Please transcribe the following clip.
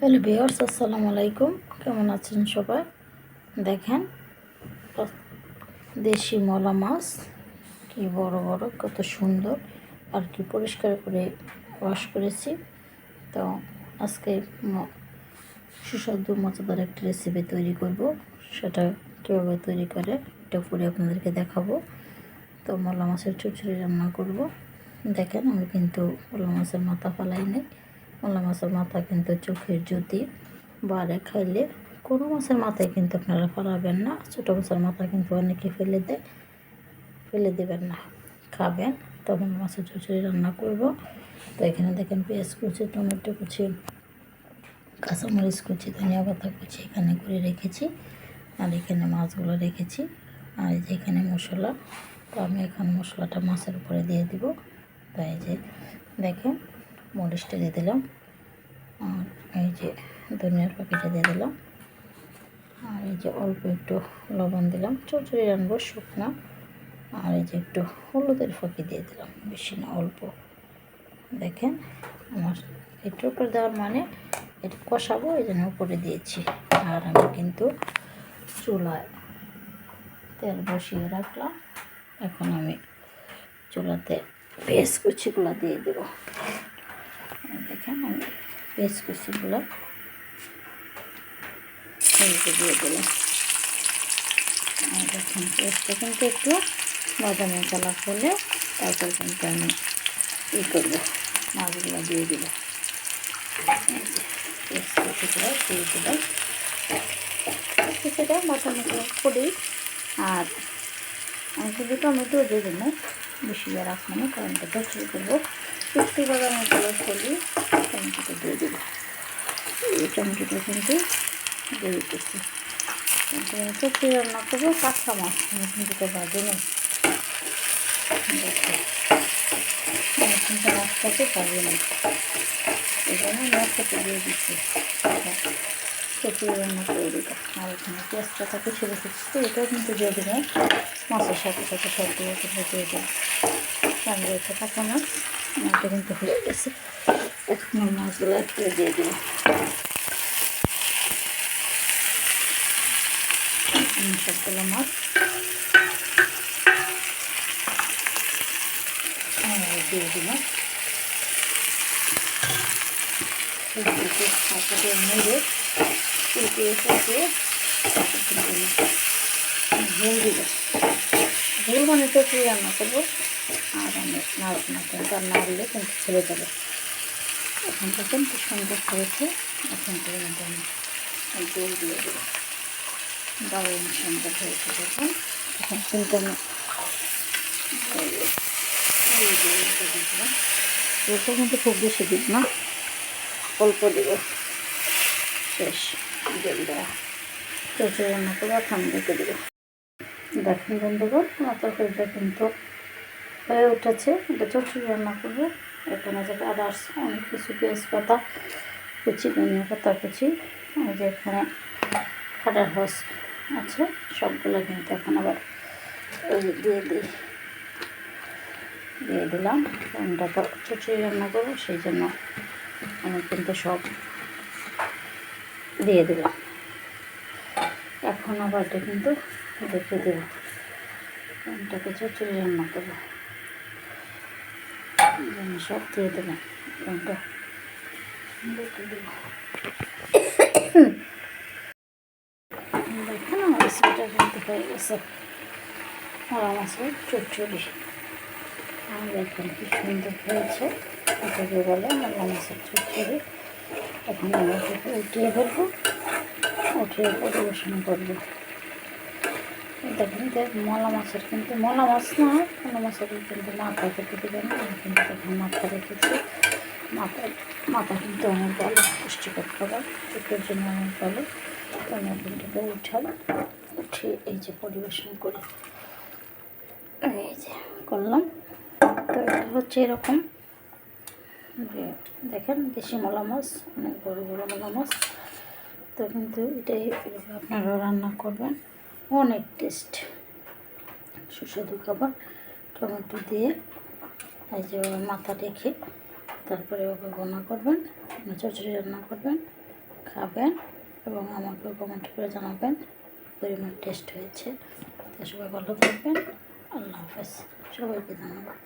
Hello viewers, আসসালামু আলাইকুম। কেমন আছেন সবাই? দেখেন, দেশি মলা মাছ কি বড় বড়, কত সুন্দর আর কি পরিষ্কার করে ওয়াশ করেছি। তো আজকে সুস্বাদু মজাদার একটা রেসিপি তৈরি করব। সেটা কীভাবে তৈরি করে এটা করে আপনাদেরকে দেখাবো। তো মলা মাছের চচ্চড়ি রান্না করব। দেখেন, আমি কিন্তু মলা মাছের মাথা ফালাই নাই। মলা মাছের মাথা কিন্তু চোখের জ্যোতি, বারে খাইলে কোনো মাছের মাথায় কিন্তু আপনারা ফেলাবেন না। ছোটো মাছের মাথা কিন্তু অনেকে ফেলে দেবেন না, খাবেন। তখন মাছের চচ্চড়ি রান্না করব। তো এখানে দেখেন, পেঁয়াজ কুচি, টমেটো কুচি, কাঁচামরিচ কুচি, ধনিয়া পাতা কুচি এখানে করে রেখেছি। আর এখানে মাছগুলো রেখেছি। আর এই যে এখানে মশলা, তো আমি এখানে মশলাটা মাছের উপরে দিয়ে দিব। তাই যে দেখেন, মরিচটা দিয়ে দিলাম, আর এই যে ধনিয়ার পাখিটা দিয়ে দিলাম, আর এই যে অল্প একটু লবণ দিলাম, চচ্চড়ি রানবো শুকনো। আর এই যে একটু হলুদের ফাঁকি দিয়ে দিলাম, বেশি না, অল্প। দেখেন, আমার একটু উপরে দেওয়ার মানে এটা কষাবো, এই জন্য উপরে দিয়েছি। আর আমি কিন্তু চুলায় তেল বসিয়ে রাখলাম। এখন আমি চুলাতে পেঁয়াজ কুচিগুলো দিয়ে দেব। দেখেন, আমি পেঁয়াজ কুচিগুলো দিয়ে দিলাম। আর দেখুন, পেঁয়াজটা কিন্তু একটু বাদামি কালার করলে তারপর কিন্তু আমি করবো, মাছগুলো দিয়ে দিব। পেঁয়াজ কুচিগুলো দিয়ে দিলাম, কিছুটা বাদামি কালার করি। আর আমি কিন্তু টমেটো দিয়ে দেবো, বেশি আর রাখবো না, কারণ এটা চচ্চড়ি করবো। একটু বাদামি কালার করি, টমেটোটা দিয়ে দেবো। এই টমেটোটা কিন্তু দিয়ে দিতেছি। চচ্চড়ি রান্না করবো, কাঁচা মাছ, আমি কিন্তু এটা ভাজি নেই। আমি কিন্তু মাছটাকে ভাজি নেই, এই জন্য মাছটাকে দিয়ে দিচ্ছি। চচ্চড়ি রান্না করে দিতে। আর এখানে পেঁয়াজটা কুচি রেখেছি, এটাও কিন্তু দিয়ে দেবো মাছের সাথে সাথে, সবগুলো কিন্তু দিয়ে দেবো। কারণ এটা কাঁচা মাছ, মাছটা কিন্তু হয়ে গেছে। এখন মাছগুলো একটু দিয়ে দেবো। সবগুলো মাছ দিয়ে দিলাম। মেরে ঝোল দিব। ঝোল মানে চচ্চড়ি রান্না করবো। আর আমি নাড়ব না, কিন্তু আর নাড়লে কিন্তু ছেড়ে যাবে। এখন দেখেন কি সুন্দর হয়েছে। এখন পর্যন্ত আমি ঝোল দিয়ে দেবো। দারুণ সুন্দর হয়েছে দেখুন। এখন কিন্তু আমি দিলাম। ঝোলটা কিন্তু খুব বেশি দিব না, অল্প দেব, শেষ জল দেওয়া। চচ্চড়ি রান্না করে এখন রেখে দেবো। দেখেন বন্ধুগণ, আমার তরকারিটা কিন্তু হয়ে উঠেছে। এটা চচ্চড়ি রান্না করবো। এখানে যে আদার্স অনেক কিছু, পেঁয়াজ পাতা কুচি, ধনিয়া পাতা কুচি, এই যে এখানে খাটার রস আছে, সবগুলো কিন্তু এখন আবার দিয়ে দিলাম। এটা তো চচ্চড়ি রান্না করবো, সেই জন্য আমি কিন্তু সব দিয়ে দিলাম। এখন আবার এটা কিন্তু দেখে দেব, এটাকে চচ্চড়ি রান্না করবো, আমি সব দিয়ে দিলাম। এটা দেখে দেব। দেখেন, আমার রেসিপিটা কিন্তু হয়ে গেছে, মলা মাছের চচ্চড়ি। আর দেখেন কি সুন্দর হয়েছে, এটাকে বলে মলা মাছের চচ্চড়ি। এখন আমি এটাকে উঠিয়ে ফেলবো, উঠিয়ে পরিবেশন করবো। দেখেন যে মলা মাছের কিন্তু, মলা মাছ না, কোনো মাছের কিন্তু মাথা খেতে দেবে না। আমি কিন্তু তখন মাথা রেখেছি। মাথা কিন্তু অনেক ভালো, পুষ্টিকর খাবার, চোখের জন্য অনেক ভালো। আমি এখানটাকে উঠিয়ে এই যে পরিবেশন করি, এই যে করলাম। তো এটা হচ্ছে এরকম যে দেখেন, দেশি মলা মাছ, অনেক বড় বড় মলা মাছ। তো কিন্তু এটাই আপনারা রান্না করবেন, অনেক টেস্ট, সুস্বাদু খাবার। টমেটো দিয়ে এই যে মাথা রেখে তারপরে ওকে বোনা করবেন, চচ্চড়ি রান্না করবেন, খাবেন এবং আমাকে কমেন্ট করে জানাবেন পরিমাণ টেস্ট হয়েছে। তো সবাই ভালো থাকবেন। আল্লাহ হাফেজ। সবাইকে ধন্যবাদ।